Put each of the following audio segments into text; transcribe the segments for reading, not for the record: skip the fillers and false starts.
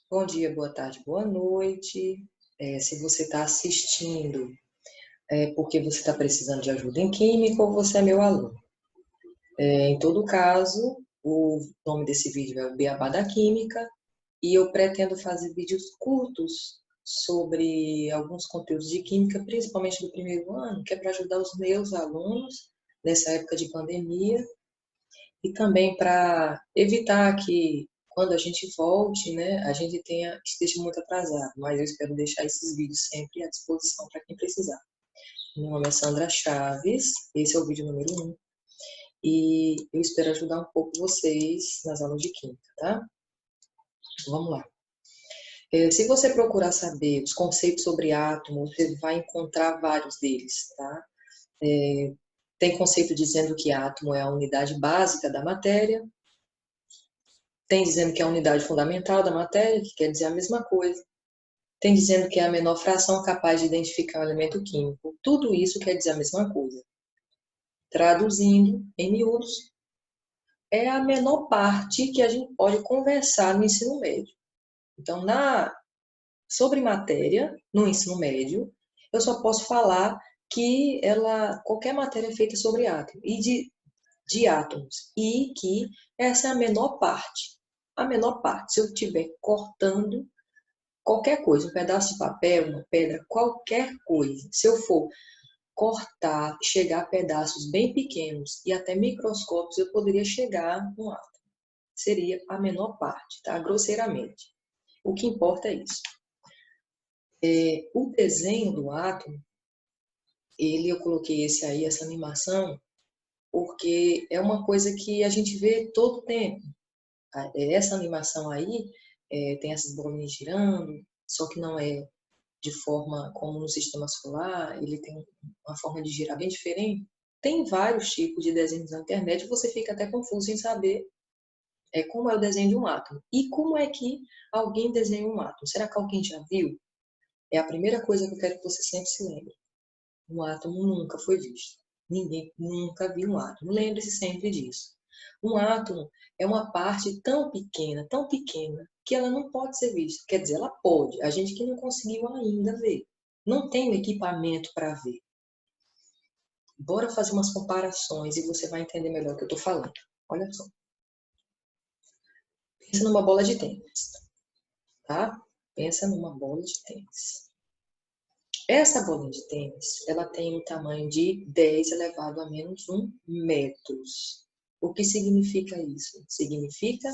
Bom dia, boa tarde, boa noite. Se você está assistindo, é porque você está precisando de ajuda em química ou você é meu aluno. Em todo caso, o nome desse vídeo é o Beabá da Química e eu pretendo fazer vídeos curtos sobre alguns conteúdos de química, principalmente do primeiro ano, que é para ajudar os meus alunos nessa época de pandemia e também para evitar que quando a gente volte, né, a gente esteja muito atrasado, mas eu espero deixar esses vídeos sempre à disposição para quem precisar. Meu nome é Sandra Chaves, esse é o vídeo número 1, e eu espero ajudar um pouco vocês nas aulas de química, tá? Vamos lá. Se você procurar saber os conceitos sobre átomo, você vai encontrar vários deles, tá? Tem conceito dizendo que átomo é a unidade básica da matéria, tem dizendo que é a unidade fundamental da matéria, que quer dizer a mesma coisa. Tem dizendo que é a menor fração capaz de identificar um elemento químico. Tudo isso quer dizer a mesma coisa. Traduzindo em miúdos, é a menor parte que a gente pode conversar no ensino médio. Então, sobre matéria, no ensino médio, eu só posso falar que qualquer matéria é feita sobre átomos e de átomos, e que essa é a menor parte. A menor parte, se eu estiver cortando qualquer coisa, um pedaço de papel, uma pedra, qualquer coisa, se eu for cortar, chegar a pedaços bem pequenos e até microscópios, eu poderia chegar no átomo. Seria a menor parte, tá? Grosseiramente. O que importa é isso. O desenho do átomo, eu coloquei essa animação, porque é uma coisa que a gente vê todo o tempo. Essa animação aí tem essas bolinhas girando, só que não é de forma como no sistema solar, ele tem uma forma de girar bem diferente. Tem vários tipos de desenhos na internet, você fica até confuso em saber como é o desenho de um átomo. E como é que alguém desenha um átomo? Será que alguém já viu? É a primeira coisa que eu quero que você sempre se lembre. Um átomo nunca foi visto. Ninguém nunca viu um átomo. Lembre-se sempre disso. Um átomo é uma parte tão pequena, que ela não pode ser vista. Quer dizer, ela pode, a gente que não conseguiu ainda ver. Não tem o equipamento para ver. Bora fazer umas comparações e você vai entender melhor o que eu estou falando. Olha só. Pensa numa bola de tênis, tá? Pensa numa bola de tênis. Essa bola de tênis, ela tem um tamanho de 10 elevado a menos 1 metros. O que significa isso? Significa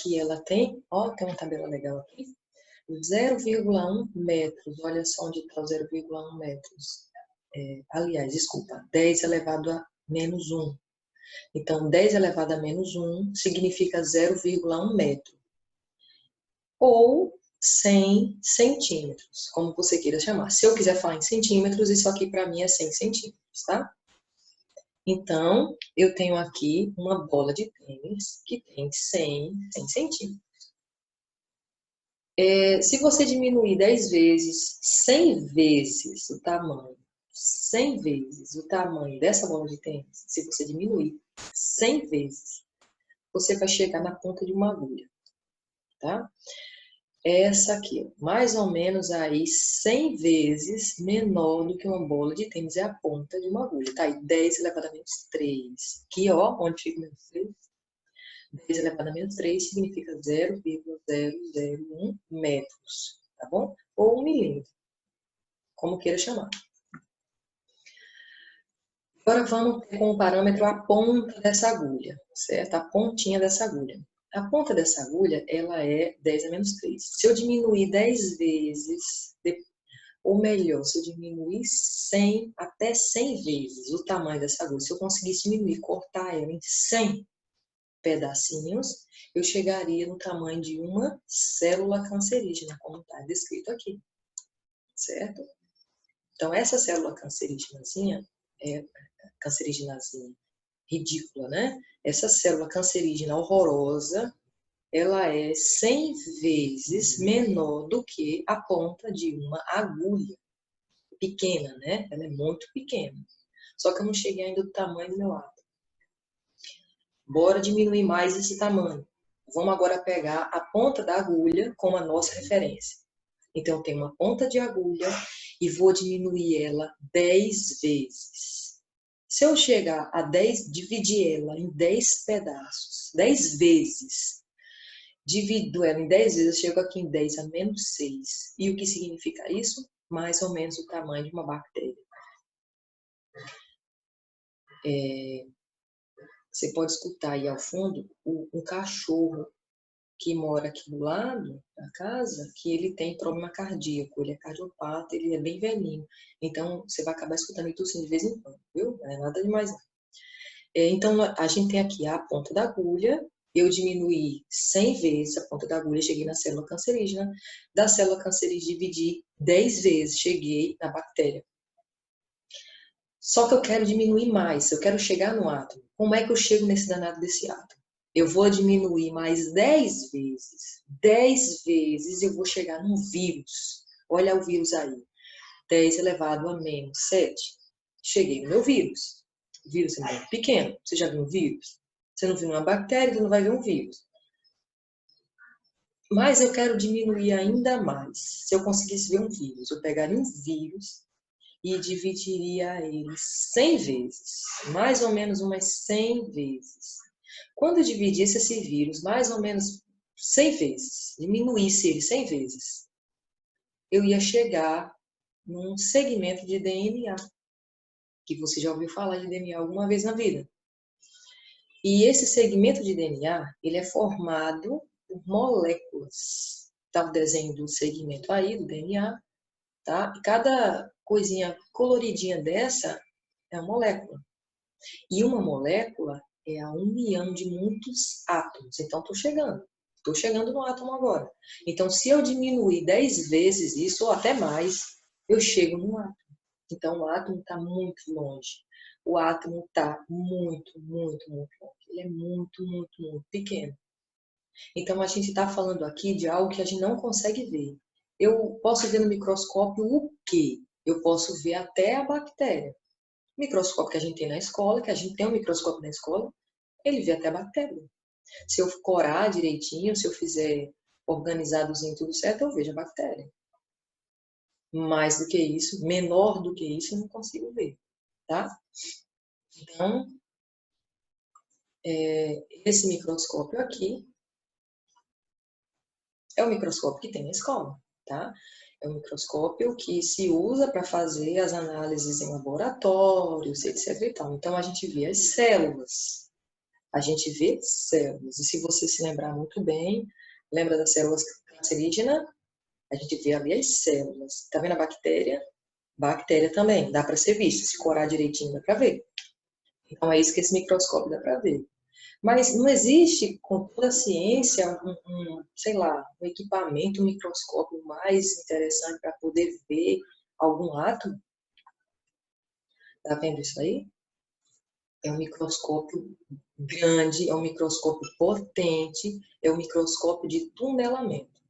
que ela tem, tem uma tabela legal aqui, 0,1 metros. Olha só onde está o 0,1 metros. Aliás, desculpa, 10 elevado a menos 1. Então, 10 elevado a menos 1 significa 0,1 metro. Ou 100 centímetros, como você queira chamar. Se eu quiser falar em centímetros, isso aqui para mim é 100 centímetros, tá? Então, eu tenho aqui uma bola de tênis que tem 100 centímetros. Se você diminuir 10 vezes, 100 vezes o tamanho, 100 vezes o tamanho dessa bola de tênis, se você diminuir 100 vezes, você vai chegar na ponta de uma agulha, tá? Essa aqui, mais ou menos aí 100 vezes menor do que uma bola de tênis, é a ponta de uma agulha, tá? E 10 elevado a menos 3. Aqui, ó, onde fica o menos 3? 10 elevado a menos 3 significa 0,001 metros, tá bom? Ou 1 milímetro, como queira chamar. Agora vamos ter como parâmetro a ponta dessa agulha, certo? A pontinha dessa agulha. A ponta dessa agulha, ela é 10 a menos 3. Se eu diminuir 10 vezes, ou melhor, se eu diminuir 100, até 100 vezes o tamanho dessa agulha, se eu conseguisse diminuir, cortar ela em 100 pedacinhos, eu chegaria no tamanho de uma célula cancerígena, como está descrito aqui, certo? Então, essa célula cancerígenazinha, cancerígenazinha ridícula, né? Essa célula cancerígena horrorosa, ela é 100 vezes menor do que a ponta de uma agulha. Pequena, né? Ela é muito pequena. Só que eu não cheguei ainda do tamanho do meu átomo. Bora diminuir mais esse tamanho. Vamos agora pegar a ponta da agulha como a nossa referência. Então, eu tenho uma ponta de agulha e vou diminuir ela 10 vezes. Se eu chegar a 10, dividir ela em 10 pedaços, 10 vezes, divido ela em 10 vezes, eu chego aqui em 10 a menos 6. E o que significa isso? Mais ou menos o tamanho de uma bactéria. Você pode escutar aí ao fundo um cachorro que mora aqui do lado da casa, que ele tem problema cardíaco, ele é cardiopata, ele é bem velhinho. Então, você vai acabar escutando ele tossindo de vez em quando, viu? Não é nada demais não. Então, a gente tem aqui a ponta da agulha, eu diminuí 100 vezes a ponta da agulha, cheguei na célula cancerígena. Da célula cancerígena, dividi 10 vezes, cheguei na bactéria. Só que eu quero diminuir mais, eu quero chegar no átomo. Como é que eu chego nesse danado desse átomo? Eu vou diminuir mais 10 vezes. 10 vezes eu vou chegar num vírus. Olha o vírus aí. 10 elevado a menos 7. Cheguei no meu vírus. O vírus é muito pequeno. Você já viu um vírus? Você não viu uma bactéria, você não vai ver um vírus. Mas eu quero diminuir ainda mais. Se eu conseguisse ver um vírus, eu pegaria um vírus e dividiria ele 100 vezes. Mais ou menos umas 100 vezes. Quando eu dividisse esse vírus mais ou menos 100 vezes, diminuísse ele 100 vezes, eu ia chegar num segmento de DNA, que você já ouviu falar de DNA alguma vez na vida. E esse segmento de DNA, ele é formado por moléculas. Está o desenho do segmento aí, do DNA, tá? E cada coisinha coloridinha dessa é uma molécula. E uma molécula é a união de muitos átomos. Então, estou chegando no átomo agora. Então, se eu diminuir 10 vezes isso, ou até mais, eu chego no átomo. Então, o átomo está muito longe. O átomo está muito, muito, muito longe. Ele é muito, muito, muito pequeno. Então, a gente está falando aqui de algo que a gente não consegue ver. Eu posso ver no microscópio o quê? Eu posso ver até a bactéria. O microscópio que a gente tem na escola, que a gente tem um microscópio na escola, ele vê até a bactéria. Se eu corar direitinho, se eu fizer organizadozinho tudo certo, eu vejo a bactéria. Mais do que isso, menor do que isso, eu não consigo ver, tá? Então, esse microscópio aqui é o microscópio que tem na escola, tá? É um microscópio que se usa para fazer as análises em laboratórios, etc e tal. Então, a gente vê as células. A gente vê células. E se você se lembrar muito bem, lembra das células cancerígenas? A gente vê ali as células. Tá vendo a bactéria? Bactéria também, dá para ser vista. Se corar direitinho, dá para ver. Então, é isso que esse microscópio dá para ver. Mas não existe, com toda a ciência, sei lá, um equipamento, um microscópio mais interessante para poder ver algum átomo? Tá vendo isso aí? É um microscópio grande, é um microscópio potente, é um microscópio de tunelamento.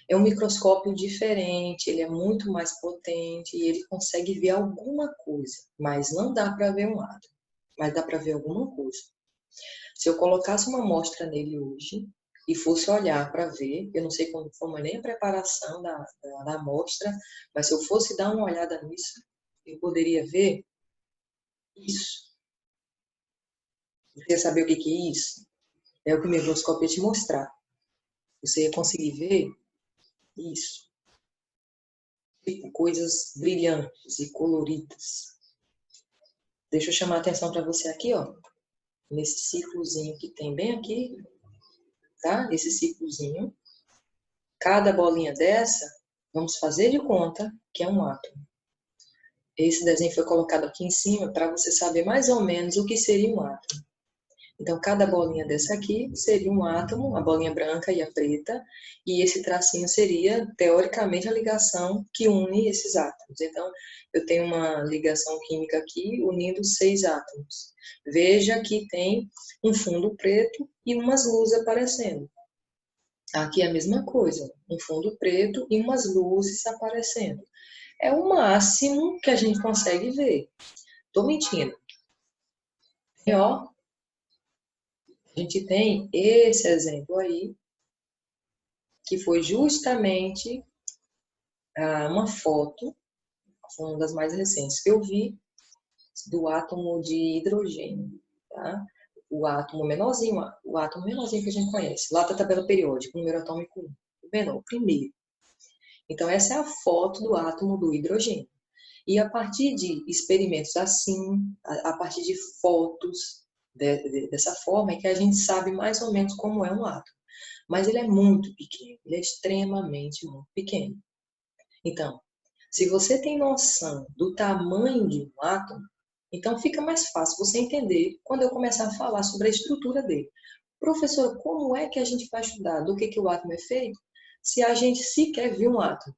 É um microscópio diferente, ele é muito mais potente e ele consegue ver alguma coisa, mas não dá para ver um átomo, mas dá para ver alguma coisa. Se eu colocasse uma amostra nele hoje e fosse olhar para ver, eu não sei como foi nem a preparação da amostra, mas se eu fosse dar uma olhada nisso, eu poderia ver isso. Você quer saber o que é isso? É o que o microscópio ia te mostrar. Você ia conseguir ver isso. Tipo, coisas brilhantes e coloridas. Deixa eu chamar a atenção para você aqui, ó. Nesse círculozinho que tem bem aqui, tá? Esse círculozinho. Cada bolinha dessa, vamos fazer de conta que é um átomo. Esse desenho foi colocado aqui em cima para você saber mais ou menos o que seria um átomo. Então, cada bolinha dessa aqui seria um átomo, a bolinha branca e a preta, e esse tracinho seria, teoricamente, a ligação que une esses átomos. Então, eu tenho uma ligação química aqui unindo 6 átomos. Veja que tem um fundo preto e umas luzes aparecendo. Aqui é a mesma coisa, um fundo preto e umas luzes aparecendo. É o máximo que a gente consegue ver. Tô mentindo. Tem, ó, A gente tem esse exemplo aí, que foi justamente uma foto, foi uma das mais recentes que eu vi, do átomo de hidrogênio, tá? O átomo menorzinho que a gente conhece, lá da tabela periódica, o número atômico 1, o menor, o primeiro. Então, essa é a foto do átomo do hidrogênio. E a partir de experimentos assim, a partir de fotos dessa forma, é que a gente sabe mais ou menos como é um átomo. Mas ele é muito pequeno, ele é extremamente muito pequeno. Então, se você tem noção do tamanho de um átomo, então fica mais fácil você entender quando eu começar a falar sobre a estrutura dele. Professor, como é que a gente vai estudar do que o átomo é feito se a gente sequer viu um átomo?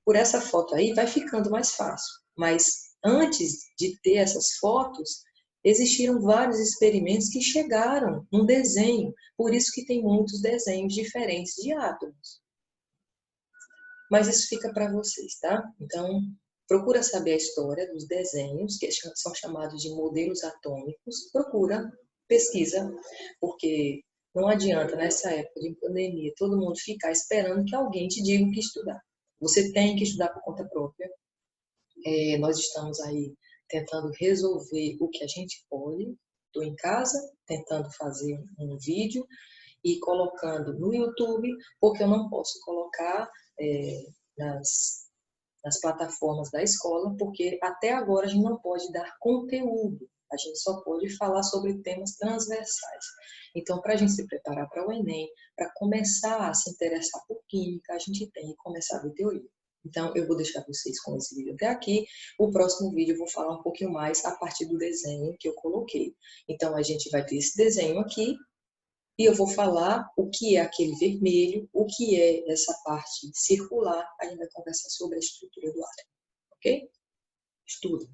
Por essa foto aí vai ficando mais fácil. Mas antes de ter essas fotos, existiram vários experimentos que chegaram num desenho. Por isso que tem muitos desenhos diferentes de átomos. Mas isso fica para vocês, tá? Então, procura saber a história dos desenhos, que são chamados de modelos atômicos. Procura, pesquisa, porque não adianta, nessa época de pandemia, todo mundo ficar esperando que alguém te diga o que estudar. Você tem que estudar por conta própria. Nós estamos aí tentando resolver o que a gente pode. Estou em casa, tentando fazer um vídeo e colocando no YouTube, porque eu não posso colocar nas plataformas da escola, porque até agora a gente não pode dar conteúdo, a gente só pode falar sobre temas transversais. Então, para a gente se preparar para o Enem, para começar a se interessar por química, a gente tem que começar a ver teoria. Então, eu vou deixar vocês com esse vídeo até aqui. O próximo vídeo eu vou falar um pouquinho mais a partir do desenho que eu coloquei. Então, a gente vai ter esse desenho aqui, e eu vou falar o que é aquele vermelho, o que é essa parte circular. A gente vai conversar sobre a estrutura do átomo, ok? Estudo.